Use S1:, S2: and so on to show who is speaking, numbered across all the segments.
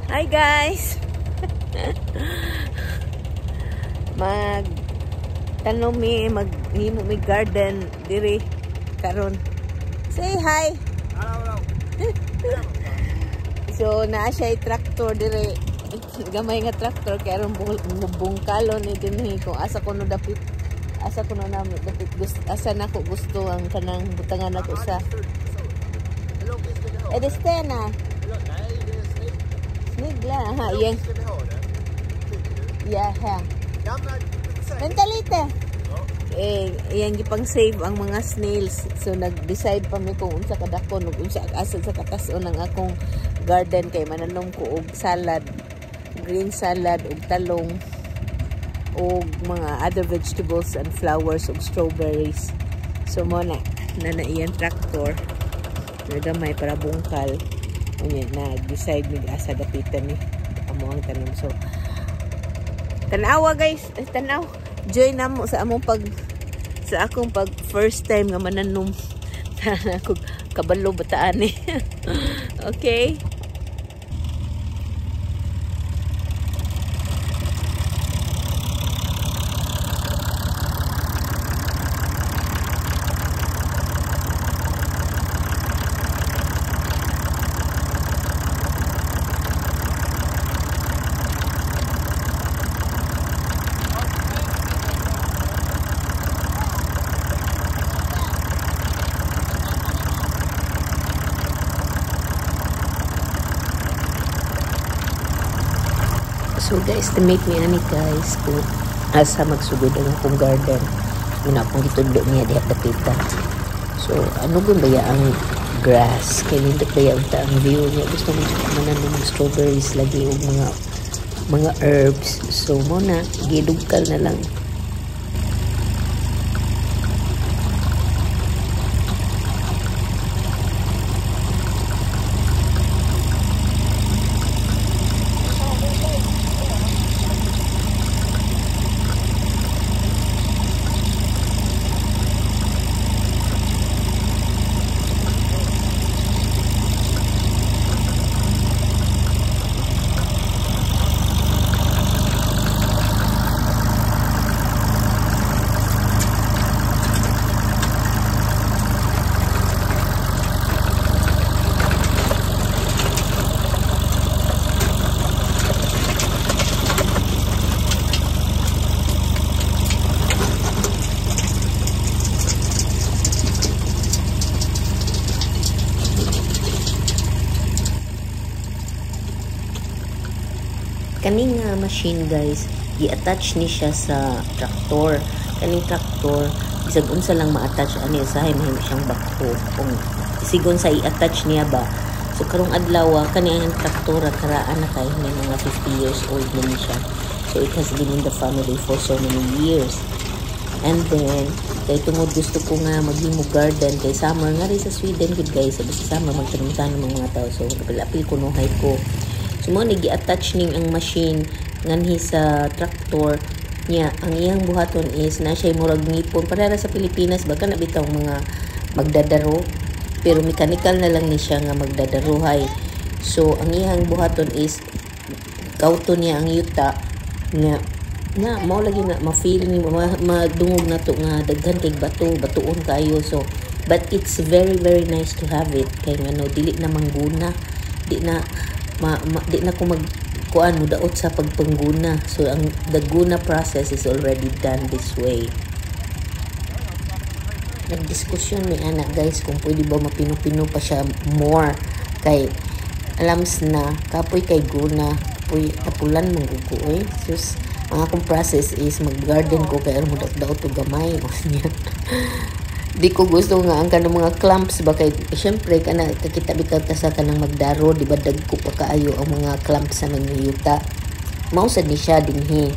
S1: Hi guys! Tanong magnimo mi garden diri karon. Say hi!
S2: Hello.
S1: So naa siya traktor diri. Gamay nga traktor kay aron bungkalon ni dinhi kung asa kuno dapit. Asa kuno na dapit asa nako gusto ang kanang butangan nako sa. Edestena. Snigla ha yang. Ya ha. Mentalite. Yang gipang save ang mga snails. So nag-decide pa mi kung unsa kadakon ug unsa asa sa katas-on ang akong garden kay mananom ko og salad, green salad ug talong ug mga other vegetables and flowers ug strawberries. So mo na iyang tractor. Nagamay para bungkal. Unya nag-decide mig asa dapitan ni amo ang tanom. So tanawa guys, tanaw. Join namo sa among sa akong first time nga mananom. Ako kabalo bataan ni. Okay. So guys, estimate ni ani guys kung asa magsugod ang akong garden. Muna akong gitudlo niya diha dapitan. So ano gun baya ang grass kay nindot baya unta ang view niya. Gusto mo manan ng strawberries lagi og mga herbs. So mo na gidugkal na lang. Kaning machine guys, i-attach ni siya sa traktor. Kaning traktor, bisag unsa lang ma-attach ani usahay mahimo siyang bakho. Kung sigon sa i-attach niya ba. So karong adlaw kani ang traktor karaan na kay mga 50 years old na siya. So it has been in the family for so many years. And then kay tungod gusto ko nga maghimo garden kay summer nga rin sa Sweden good guys. Sa summer magtanong-tanong mga tao. So kapil-apil kunuhay ko. Mo nigi-attach ning ang machine nganhi sa traktor niya. Ang iyang buhaton is na siya murag ngipon para sa Pilipinas baka nabitaw mga magdadaro pero mechanical na lang ni siya nga magdadaruhay. So ang iyang buhaton is kauto niya ang yuta na mao lagi na ma-feel ni madungog na to nga daghan kay batuon kayo. So but it's very very nice to have it kay ngano dili na mangguna, di na ko magkuan mo daot sa pagpangguna. So ang the guna process is already done this way. Nagdiskusyon ni ana guys kung pwede ba mapino-pino pa siya more kay alams na kapoy kay guna kapoy tapulan mong gugoy. Sus ang akong process is mag-garden ko kay mo daot to gamay niya. Di ko gusto nga ang kanang mga clumps ba kay syempre kana kakita bitaw ta sa kanang magdaro di ba dagko pa kaayo ang mga clumps sa nangiyuta. Mao sad ni siya dinhi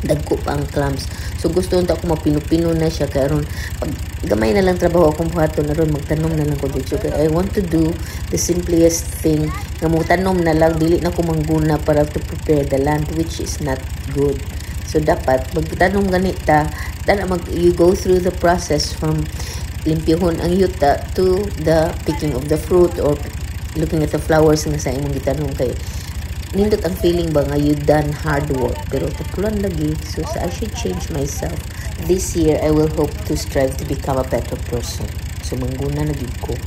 S1: dagko pa ang clumps. So gusto unta ko mapino-pino na siya karon pag gamay na lang trabaho akong buhaton na ron magtanom na lang ko dito kay I want to do the simplest thing nga mo tanom na lang dili na ko mangguna para to prepare the land which is not good. So dapat magtanong ganita you go through the process from limpyuhon ang yuta to the picking of the fruit or looking at the flowers nga sa imong gitanong kay nindot ang feeling ba nga you done hard work pero tapulan lagi, so I should change myself. This year I will hope to strive to become a better person, so mangguna na gid ko.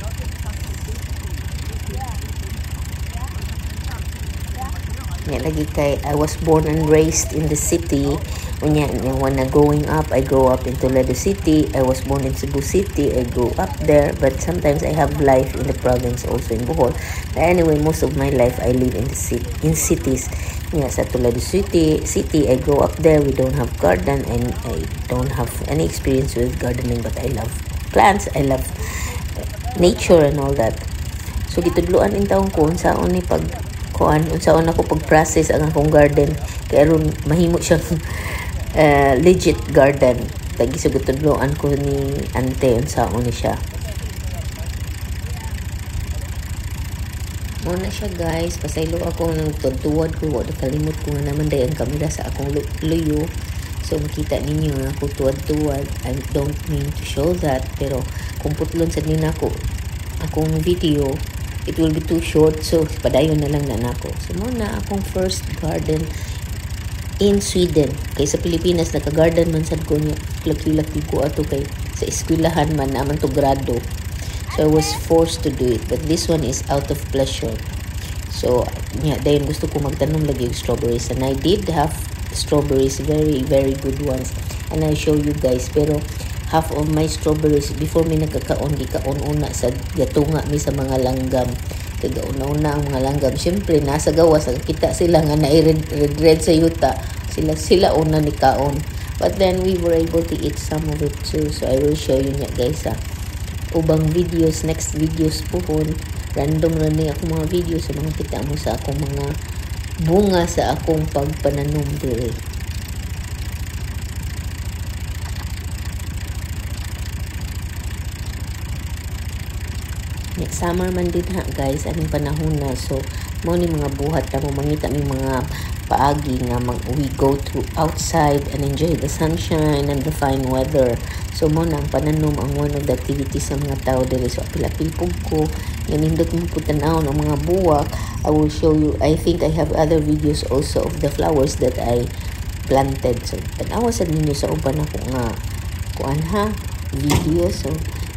S1: Nga lagi kay I was born and raised in the city. When growing up, I grew up in Toledo City. I was born in Cebu City. I grew up there, but sometimes I have life in the province also in Bohol. But anyway, most of my life I live in the cities. Yeah, sa Toledo City, I grew up there. We don't have garden and I don't have any experience with gardening, but I love plants. I love nature and all that. So gitudloan in taong ko unsaon ni pag unsaon ako pag-process ang akong garden kay aron mahimo siyang legit garden. Tagi sa gitudloan ko ni ante unsaon ni siya. Muna siya guys, pasaylo ako ng tuwad ko, wala kalimot ko nga naman day ang kamera sa akong luyo. So makita ninyo nga ako tuwad-tuwad. I don't mean to show that, pero kung putlon sa din ako akong video, it will be too short, so padayon na lang na nako. So muna akong first garden in Sweden. Kay sa Pilipinas naka-garden man sad ko niya, laki-laki ko ato kay sa eskwelahan man naman to grado. So I was forced to do it, but this one is out of pleasure. So yeah, dayon gusto ko magtanom lagi og strawberries, and I did have strawberries, very very good ones, and I show you guys. Pero half of my strawberries before mi nagkakaon di kaon-una sa gatunga mi sa mga langgam. Kaya una-una ang mga langgam, syempre nasa gawas kita sila nga na red sa yuta, sila una ni kaon. But then we were able to eat some of it too, so I will show you nga guys ubang videos, next videos pohon random ra ni ako mga videos sa mga kita mo sa akong mga bunga sa akong pagpananom diri. Summer man din ha guys, anong panahon na, so mo ni mga buhat na mo mangita mi mga paagi nga we go to outside and enjoy the sunshine and the fine weather. So mo na ang pananom ang one of the activities sa mga tao diri. So apil-apil ko yanindot mo putanaw ng mga buwak. I will show you, I think I have other videos also of the flowers that I planted. So tanawa sad ninyo sa uban ako nga kuan video. So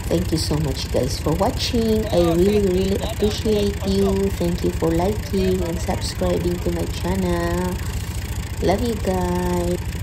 S1: thank you so much guys for watching. I really appreciate you. Thank you for liking and subscribing to my channel. Love you guys.